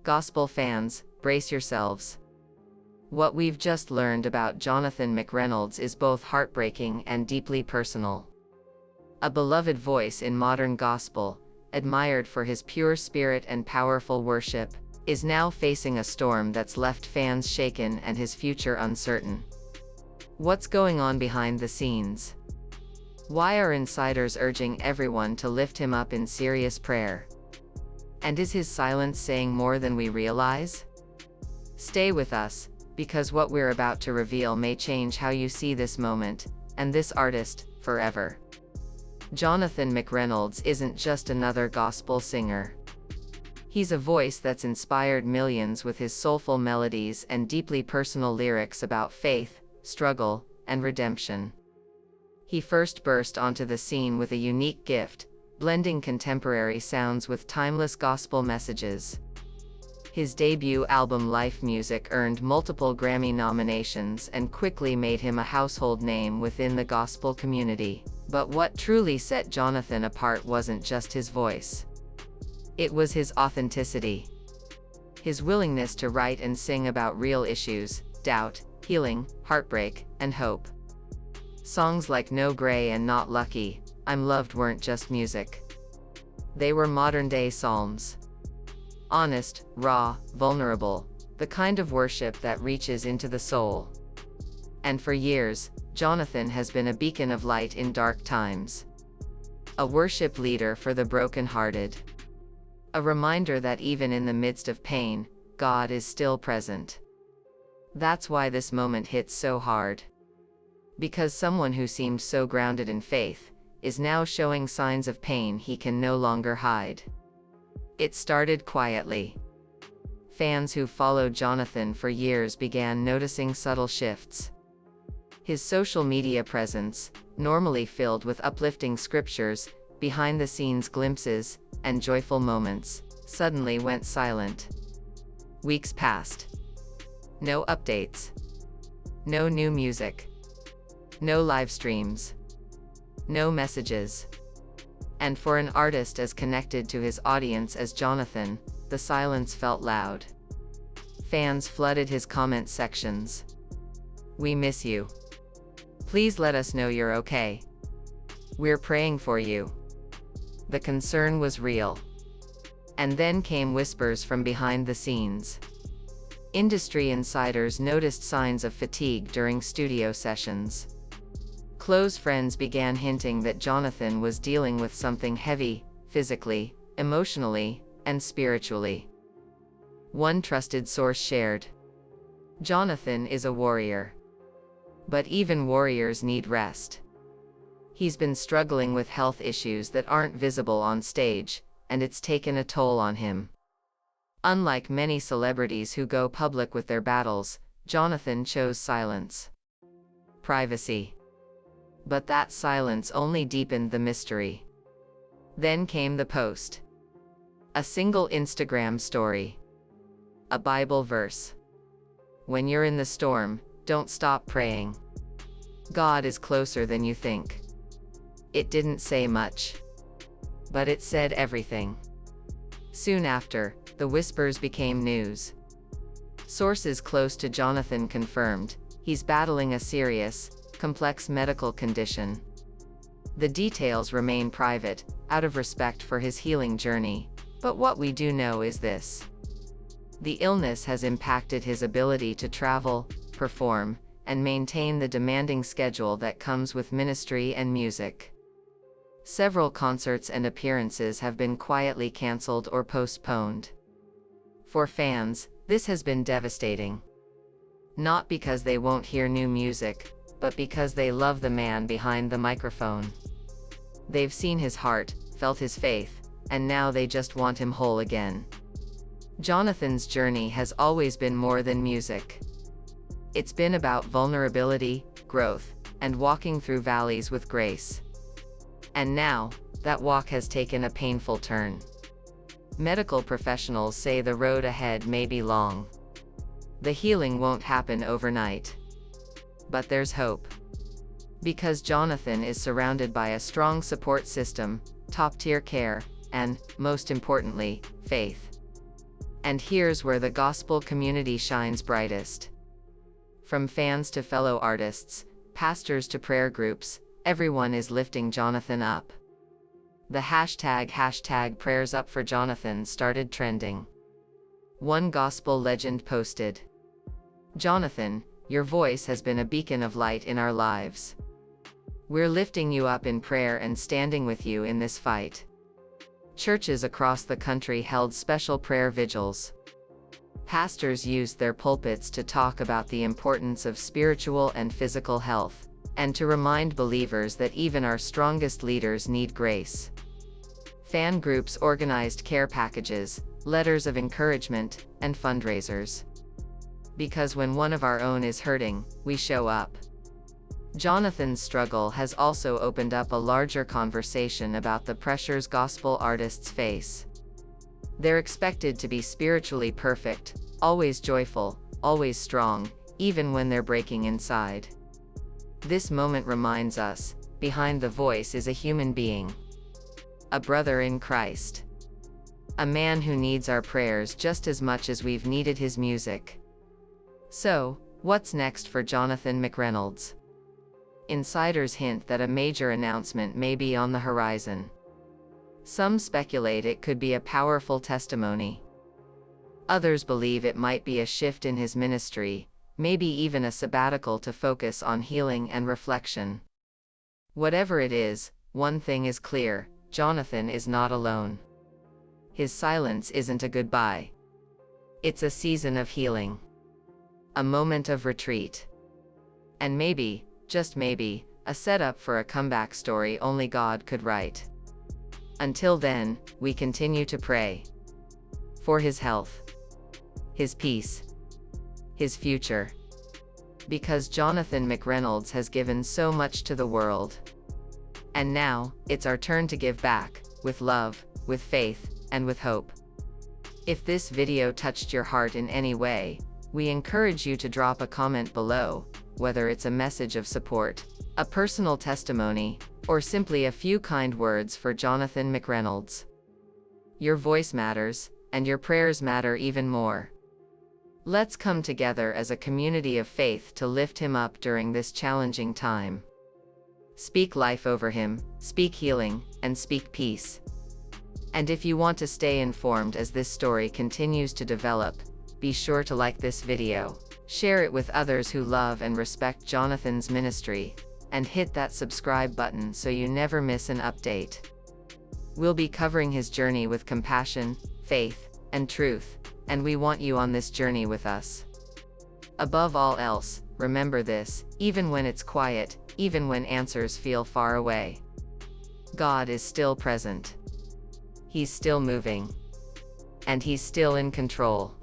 Gospel fans, brace yourselves. What we've just learned about Jonathan McReynolds is both heartbreaking and deeply personal. A beloved voice in modern gospel, admired for his pure spirit and powerful worship, is now facing a storm that's left fans shaken and his future uncertain. What's going on behind the scenes? Why are insiders urging everyone to lift him up in serious prayer? And is his silence saying more than we realize? Stay with us, because what we're about to reveal may change how you see this moment, and this artist, forever. Jonathan McReynolds isn't just another gospel singer. He's a voice that's inspired millions with his soulful melodies and deeply personal lyrics about faith, struggle, and redemption. He first burst onto the scene with a unique gift, blending contemporary sounds with timeless gospel messages. His debut album Life Music earned multiple Grammy nominations and quickly made him a household name within the gospel community. But what truly set Jonathan apart wasn't just his voice. It was his authenticity. His willingness to write and sing about real issues, doubt, healing, heartbreak, and hope. Songs like No Gray and Not Lucky, I'm Loved weren't just music. They were modern-day psalms. Honest, raw, vulnerable, the kind of worship that reaches into the soul. And for years, Jonathan has been a beacon of light in dark times. A worship leader for the brokenhearted. A reminder that even in the midst of pain, God is still present. That's why this moment hits so hard. Because someone who seemed so grounded in faith, is now showing signs of pain he can no longer hide. It started quietly. Fans who followed Jonathan for years began noticing subtle shifts. His social media presence, normally filled with uplifting scriptures, behind-the-scenes glimpses, and joyful moments, suddenly went silent. Weeks passed. No updates. No new music. No live streams. No messages. And for an artist as connected to his audience as Jonathan, the silence felt loud. Fans flooded his comment sections. "We miss you. Please let us know you're okay. We're praying for you." The concern was real. And then came whispers from behind the scenes. Industry insiders noticed signs of fatigue during studio sessions. Close friends began hinting that Jonathan was dealing with something heavy, physically, emotionally, and spiritually. One trusted source shared, "Jonathan is a warrior. But even warriors need rest. He's been struggling with health issues that aren't visible on stage, and it's taken a toll on him." Unlike many celebrities who go public with their battles, Jonathan chose silence. Privacy. But that silence only deepened the mystery. Then came the post. A single Instagram story. A Bible verse. "When you're in the storm, don't stop praying. God is closer than you think." It didn't say much. But it said everything. Soon after, the whispers became news. Sources close to Jonathan confirmed, he's battling a serious, complex medical condition. The details remain private, out of respect for his healing journey, but what we do know is this. The illness has impacted his ability to travel, perform, and maintain the demanding schedule that comes with ministry and music. Several concerts and appearances have been quietly canceled or postponed. For fans, this has been devastating. Not because they won't hear new music, but because they love the man behind the microphone. They've seen his heart, felt his faith, and now they just want him whole again. Jonathan's journey has always been more than music. It's been about vulnerability, growth, and walking through valleys with grace. And now, that walk has taken a painful turn. Medical professionals say the road ahead may be long. The healing won't happen overnight. But there's hope. Because Jonathan is surrounded by a strong support system, top-tier care, and, most importantly, faith. And here's where the gospel community shines brightest. From fans to fellow artists, pastors to prayer groups, everyone is lifting Jonathan up. The hashtag prayers up for Jonathan started trending. One gospel legend posted, "Jonathan, your voice has been a beacon of light in our lives. We're lifting you up in prayer and standing with you in this fight." Churches across the country held special prayer vigils. Pastors used their pulpits to talk about the importance of spiritual and physical health, and to remind believers that even our strongest leaders need grace. Fan groups organized care packages, letters of encouragement, and fundraisers. Because when one of our own is hurting, we show up. Jonathan's struggle has also opened up a larger conversation about the pressures gospel artists face. They're expected to be spiritually perfect, always joyful, always strong, even when they're breaking inside. This moment reminds us, behind the voice is a human being. A brother in Christ. A man who needs our prayers just as much as we've needed his music. So, what's next for Jonathan McReynolds? Insiders hint that a major announcement may be on the horizon. Some speculate it could be a powerful testimony. Others believe it might be a shift in his ministry, maybe even a sabbatical to focus on healing and reflection. Whatever it is, one thing is clear: Jonathan is not alone. His silence isn't a goodbye. It's a season of healing. A moment of retreat. And maybe, just maybe, a setup for a comeback story only God could write. Until then, we continue to pray. For his health. His peace. His future. Because Jonathan McReynolds has given so much to the world. And now, it's our turn to give back, with love, with faith, and with hope. If this video touched your heart in any way, we encourage you to drop a comment below, whether it's a message of support, a personal testimony, or simply a few kind words for Jonathan McReynolds. Your voice matters, and your prayers matter even more. Let's come together as a community of faith to lift him up during this challenging time. Speak life over him, speak healing, and speak peace. And if you want to stay informed as this story continues to develop, be sure to like this video, share it with others who love and respect Jonathan's ministry, and hit that subscribe button so you never miss an update. We'll be covering his journey with compassion, faith, and truth, and we want you on this journey with us. Above all else, remember this: even when it's quiet, even when answers feel far away, God is still present. He's still moving. And he's still in control.